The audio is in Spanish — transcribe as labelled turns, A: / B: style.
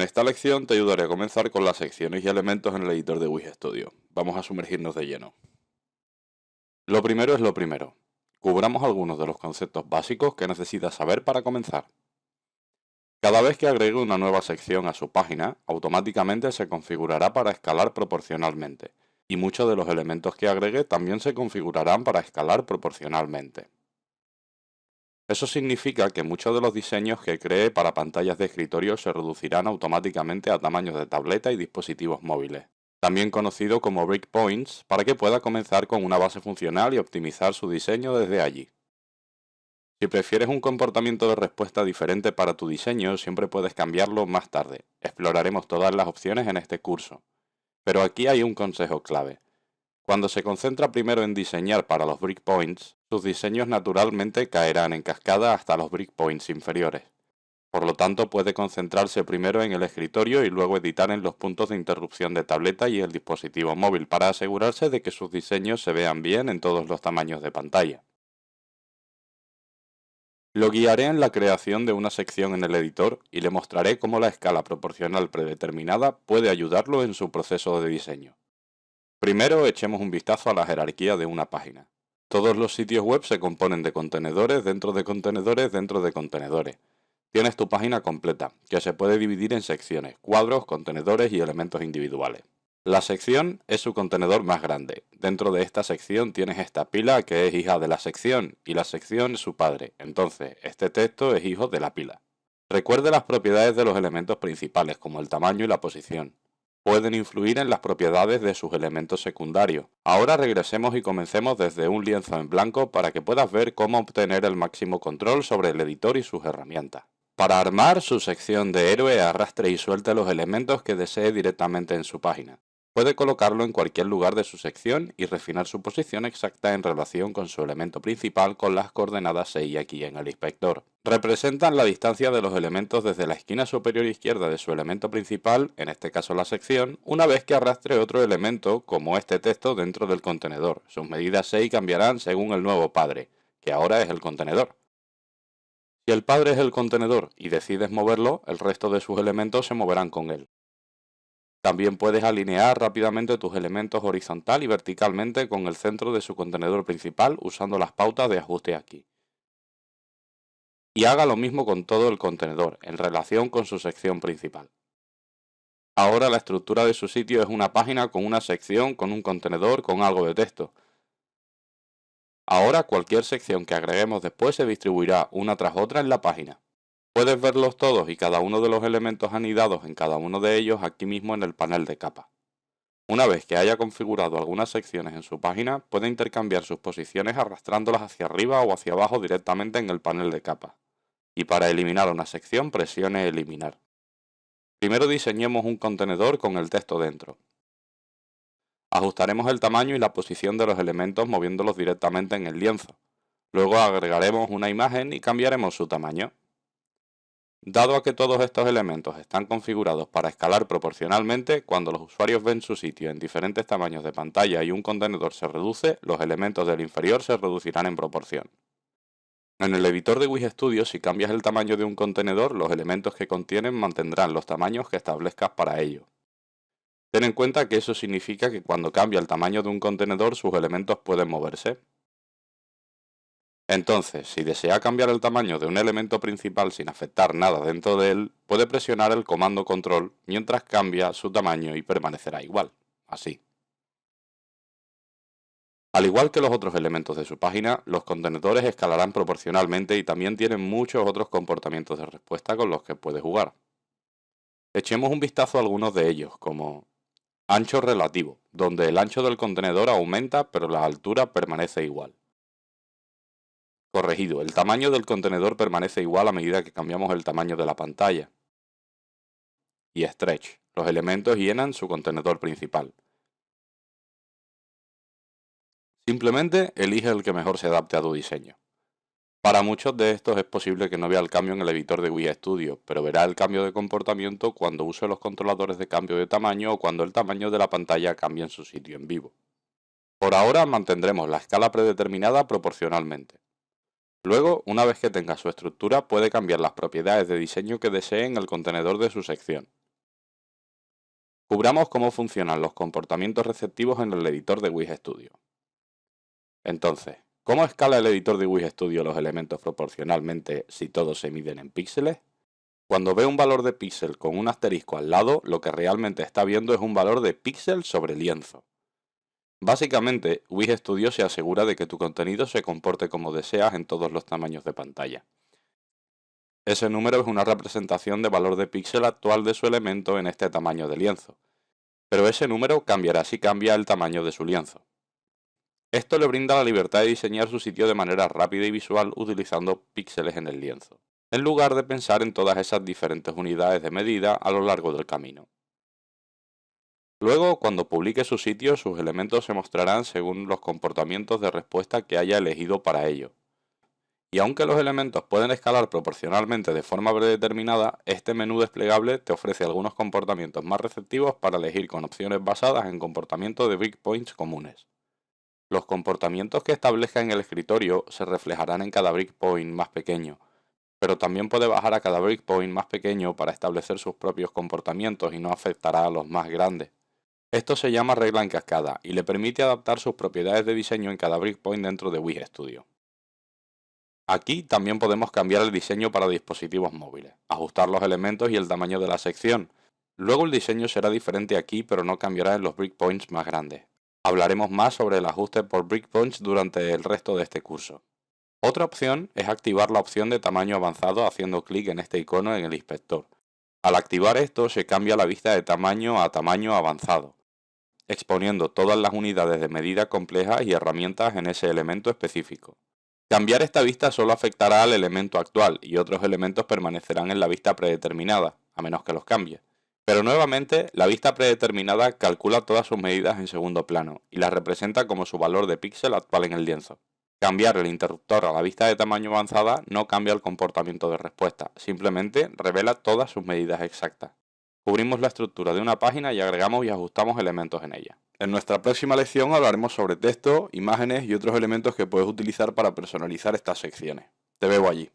A: esta lección te ayudaré a comenzar con las secciones y elementos en el editor de Wix Studio. Vamos a sumergirnos de lleno. Lo primero es lo primero. Cubramos algunos de los conceptos básicos que necesitas saber para comenzar. Cada vez que agregue una nueva sección a su página, automáticamente se configurará para escalar proporcionalmente, y muchos de los elementos que agregue también se configurarán para escalar proporcionalmente. Eso significa que muchos de los diseños que cree para pantallas de escritorio se reducirán automáticamente a tamaños de tableta y dispositivos móviles, también conocido como breakpoints, para que pueda comenzar con una base funcional y optimizar su diseño desde allí. Si prefieres un comportamiento de respuesta diferente para tu diseño, siempre puedes cambiarlo más tarde. Exploraremos todas las opciones en este curso. Pero aquí hay un consejo clave. Cuando se concentra primero en diseñar para los breakpoints, sus diseños naturalmente caerán en cascada hasta los breakpoints inferiores. Por lo tanto, puede concentrarse primero en el escritorio y luego editar en los puntos de interrupción de tableta y el dispositivo móvil para asegurarse de que sus diseños se vean bien en todos los tamaños de pantalla. Lo guiaré en la creación de una sección en el editor y le mostraré cómo la escala proporcional predeterminada puede ayudarlo en su proceso de diseño. Primero, echemos un vistazo a la jerarquía de una página. Todos los sitios web se componen de contenedores dentro de contenedores dentro de contenedores. Tienes tu página completa, que se puede dividir en secciones, cuadros, contenedores y elementos individuales. La sección es su contenedor más grande. Dentro de esta sección tienes esta pila que es hija de la sección y la sección es su padre. Entonces, este texto es hijo de la pila. Recuerde las propiedades de los elementos principales, como el tamaño y la posición. Pueden influir en las propiedades de sus elementos secundarios. Ahora regresemos y comencemos desde un lienzo en blanco para que puedas ver cómo obtener el máximo control sobre el editor y sus herramientas. Para armar su sección de héroe, arrastre y suelte los elementos que desee directamente en su página. Puede colocarlo en cualquier lugar de su sección y refinar su posición exacta en relación con su elemento principal con las coordenadas C y X en el inspector. Representan la distancia de los elementos desde la esquina superior izquierda de su elemento principal, en este caso la sección, una vez que arrastre otro elemento, como este texto, dentro del contenedor. Sus medidas C y cambiarán según el nuevo padre, que ahora es el contenedor. Si el padre es el contenedor y decides moverlo, el resto de sus elementos se moverán con él. También puedes alinear rápidamente tus elementos horizontal y verticalmente con el centro de su contenedor principal usando las pautas de ajuste aquí. Y haga lo mismo con todo el contenedor, en relación con su sección principal. Ahora la estructura de su sitio es una página con una sección, con un contenedor, con algo de texto. Ahora cualquier sección que agreguemos después se distribuirá una tras otra en la página. Puedes verlos todos y cada uno de los elementos anidados en cada uno de ellos aquí mismo en el panel de capa. Una vez que haya configurado algunas secciones en su página, puede intercambiar sus posiciones arrastrándolas hacia arriba o hacia abajo directamente en el panel de capa. Y para eliminar una sección, presione Eliminar. Primero diseñemos un contenedor con el texto dentro. Ajustaremos el tamaño y la posición de los elementos moviéndolos directamente en el lienzo. Luego agregaremos una imagen y cambiaremos su tamaño. Dado a que todos estos elementos están configurados para escalar proporcionalmente, cuando los usuarios ven su sitio en diferentes tamaños de pantalla y un contenedor se reduce, los elementos del inferior se reducirán en proporción. En el editor de Wix Studio, si cambias el tamaño de un contenedor, los elementos que contienen mantendrán los tamaños que establezcas para ello. Ten en cuenta que eso significa que cuando cambia el tamaño de un contenedor, sus elementos pueden moverse. Entonces, si desea cambiar el tamaño de un elemento principal sin afectar nada dentro de él, puede presionar el comando control mientras cambia su tamaño y permanecerá igual, así. Al igual que los otros elementos de su página, los contenedores escalarán proporcionalmente y también tienen muchos otros comportamientos de respuesta con los que puede jugar. Echemos un vistazo a algunos de ellos, como ancho relativo, donde el ancho del contenedor aumenta pero la altura permanece igual. Corregido, el tamaño del contenedor permanece igual a medida que cambiamos el tamaño de la pantalla. Y stretch, los elementos llenan su contenedor principal. Simplemente elige el que mejor se adapte a tu diseño. Para muchos de estos es posible que no vea el cambio en el editor de Wix Studio, pero verá el cambio de comportamiento cuando use los controladores de cambio de tamaño o cuando el tamaño de la pantalla cambie en su sitio en vivo. Por ahora mantendremos la escala predeterminada proporcionalmente. Luego, una vez que tenga su estructura, puede cambiar las propiedades de diseño que desee en el contenedor de su sección. Cubramos cómo funcionan los comportamientos receptivos en el editor de Wix Studio. Entonces, ¿cómo escala el editor de Wix Studio los elementos proporcionalmente si todos se miden en píxeles? Cuando ve un valor de píxel con un asterisco al lado, lo que realmente está viendo es un valor de píxel sobre lienzo. Básicamente, Wix Studio se asegura de que tu contenido se comporte como deseas en todos los tamaños de pantalla. Ese número es una representación de valor de píxel actual de su elemento en este tamaño de lienzo, pero ese número cambiará si cambia el tamaño de su lienzo. Esto le brinda la libertad de diseñar su sitio de manera rápida y visual utilizando píxeles en el lienzo, en lugar de pensar en todas esas diferentes unidades de medida a lo largo del camino. Luego, cuando publique su sitio, sus elementos se mostrarán según los comportamientos de respuesta que haya elegido para ello. Y aunque los elementos pueden escalar proporcionalmente de forma predeterminada, este menú desplegable te ofrece algunos comportamientos más receptivos para elegir con opciones basadas en comportamientos de breakpoints comunes. Los comportamientos que establezca en el escritorio se reflejarán en cada breakpoint más pequeño, pero también puede bajar a cada breakpoint más pequeño para establecer sus propios comportamientos y no afectará a los más grandes. Esto se llama regla en cascada y le permite adaptar sus propiedades de diseño en cada breakpoint dentro de Wix Studio. Aquí también podemos cambiar el diseño para dispositivos móviles, ajustar los elementos y el tamaño de la sección. Luego el diseño será diferente aquí, pero no cambiará en los breakpoints más grandes. Hablaremos más sobre el ajuste por breakpoints durante el resto de este curso. Otra opción es activar la opción de tamaño avanzado haciendo clic en este icono en el inspector. Al activar esto se cambia la vista de tamaño a tamaño avanzado, exponiendo todas las unidades de medida complejas y herramientas en ese elemento específico. Cambiar esta vista solo afectará al elemento actual y otros elementos permanecerán en la vista predeterminada, a menos que los cambie. Pero nuevamente, la vista predeterminada calcula todas sus medidas en segundo plano y las representa como su valor de píxel actual en el lienzo. Cambiar el interruptor a la vista de tamaño avanzada no cambia el comportamiento de respuesta, simplemente revela todas sus medidas exactas. Cubrimos la estructura de una página y agregamos y ajustamos elementos en ella. En nuestra próxima lección hablaremos sobre texto, imágenes y otros elementos que puedes utilizar para personalizar estas secciones. Te veo allí.